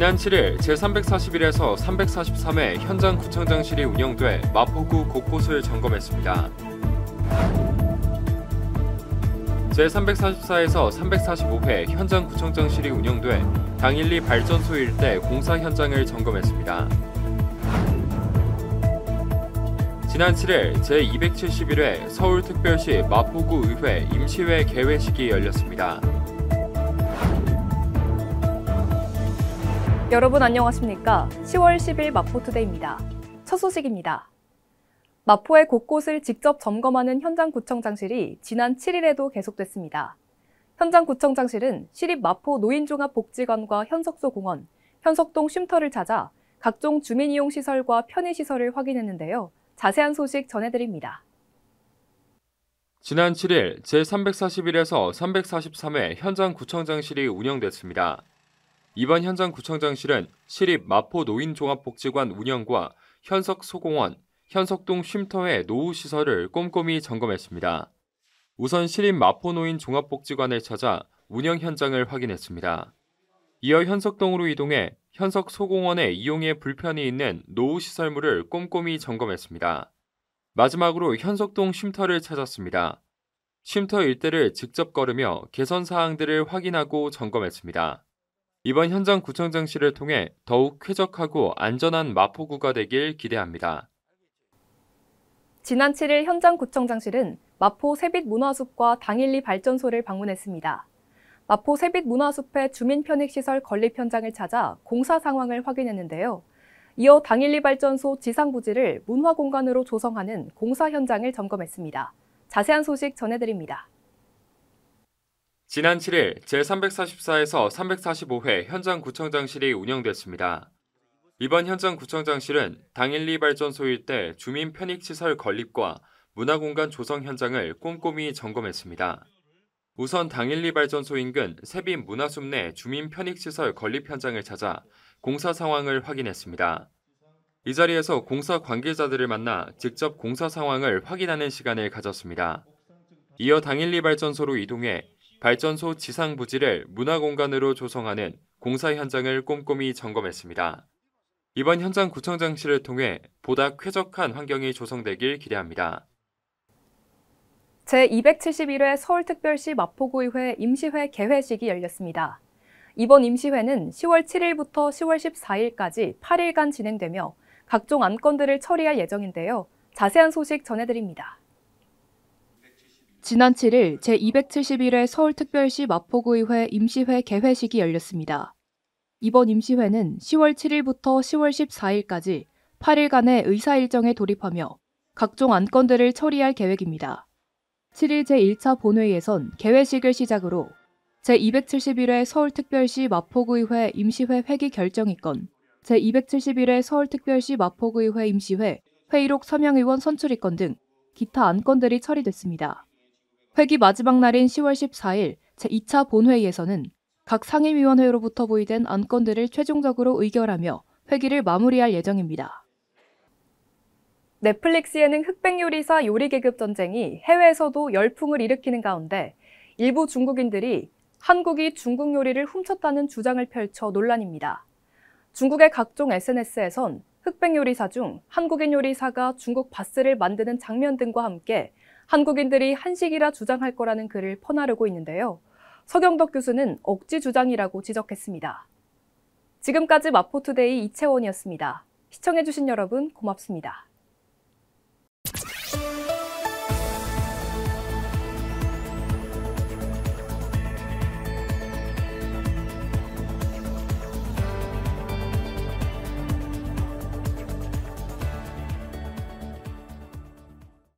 지난 7일 제341에서 343회 현장구청장실이 운영돼 마포구 곳곳을 점검했습니다. 제344에서 345회 현장구청장실이 운영돼 당일리 발전소 일대 공사 현장을 점검했습니다. 지난 7일 제271회 서울특별시 마포구 의회 임시회 개회식이 열렸습니다. 여러분 안녕하십니까? 10월 10일 마포투데이입니다. 첫 소식입니다. 마포의 곳곳을 직접 점검하는 현장구청장실이 지난 7일에도 계속됐습니다. 현장구청장실은 시립 마포 노인종합복지관과 현석소 공원, 현석동 쉼터를 찾아 각종 주민이용시설과 편의시설을 확인했는데요. 자세한 소식 전해드립니다. 지난 7일 제341에서 343회 현장구청장실이 운영됐습니다. 이번 현장구청장실은 시립 마포 노인종합복지관 운영과 현석소공원, 현석동 쉼터의 노후시설을 꼼꼼히 점검했습니다. 우선 시립 마포 노인종합복지관을 찾아 운영 현장을 확인했습니다. 이어 현석동으로 이동해 현석소공원의 이용에 불편이 있는 노후시설물을 꼼꼼히 점검했습니다. 마지막으로 현석동 쉼터를 찾았습니다. 쉼터 일대를 직접 걸으며 개선 사항들을 확인하고 점검했습니다. 이번 현장구청장실을 통해 더욱 쾌적하고 안전한 마포구가 되길 기대합니다. 지난 7일 현장구청장실은 마포 세빛문화숲과 당일리 발전소를 방문했습니다. 마포 세빛문화숲의 주민편익시설 건립 현장을 찾아 공사 상황을 확인했는데요. 이어 당일리 발전소 지상부지를 문화공간으로 조성하는 공사 현장을 점검했습니다. 자세한 소식 전해드립니다. 지난 7일 제344에서 345회 현장구청장실이 운영됐습니다. 이번 현장구청장실은 당일리 발전소 일대 주민 편익시설 건립과 문화공간 조성 현장을 꼼꼼히 점검했습니다. 우선 당일리 발전소 인근 세빛 문화숲 내 주민 편익시설 건립 현장을 찾아 공사 상황을 확인했습니다. 이 자리에서 공사 관계자들을 만나 직접 공사 상황을 확인하는 시간을 가졌습니다. 이어 당일리 발전소로 이동해 발전소 지상 부지를 문화공간으로 조성하는 공사 현장을 꼼꼼히 점검했습니다. 이번 현장구청장실을 통해 보다 쾌적한 환경이 조성되길 기대합니다. 제271회 서울특별시 마포구의회 임시회 개회식이 열렸습니다. 이번 임시회는 10월 7일부터 10월 14일까지 8일간 진행되며 각종 안건들을 처리할 예정인데요. 자세한 소식 전해드립니다. 지난 7일 제271회 서울특별시 마포구의회 임시회 개회식이 열렸습니다. 이번 임시회는 10월 7일부터 10월 14일까지 8일간의 의사 일정에 돌입하며 각종 안건들을 처리할 계획입니다. 7일 제1차 본회의에선 개회식을 시작으로 제271회 서울특별시 마포구의회 임시회 회기 결정이건, 제271회 서울특별시 마포구의회 임시회 회의록 서명의원 선출이건 등 기타 안건들이 처리됐습니다. 회기 마지막 날인 10월 14일 제2차 본회의에서는 각 상임위원회로부터 보이된 안건들을 최종적으로 의결하며 회기를 마무리할 예정입니다. 넷플릭스 예능 흑백요리사 요리계급 전쟁이 해외에서도 열풍을 일으키는 가운데 일부 중국인들이 한국이 중국 요리를 훔쳤다는 주장을 펼쳐 논란입니다. 중국의 각종 SNS에선 흑백요리사 중 한국인 요리사가 중국 바스를 만드는 장면 등과 함께 한국인들이 한식이라 주장할 거라는 글을 퍼나르고 있는데요. 서경덕 교수는 억지 주장이라고 지적했습니다. 지금까지 마포투데이 이채원이었습니다. 시청해주신 여러분 고맙습니다.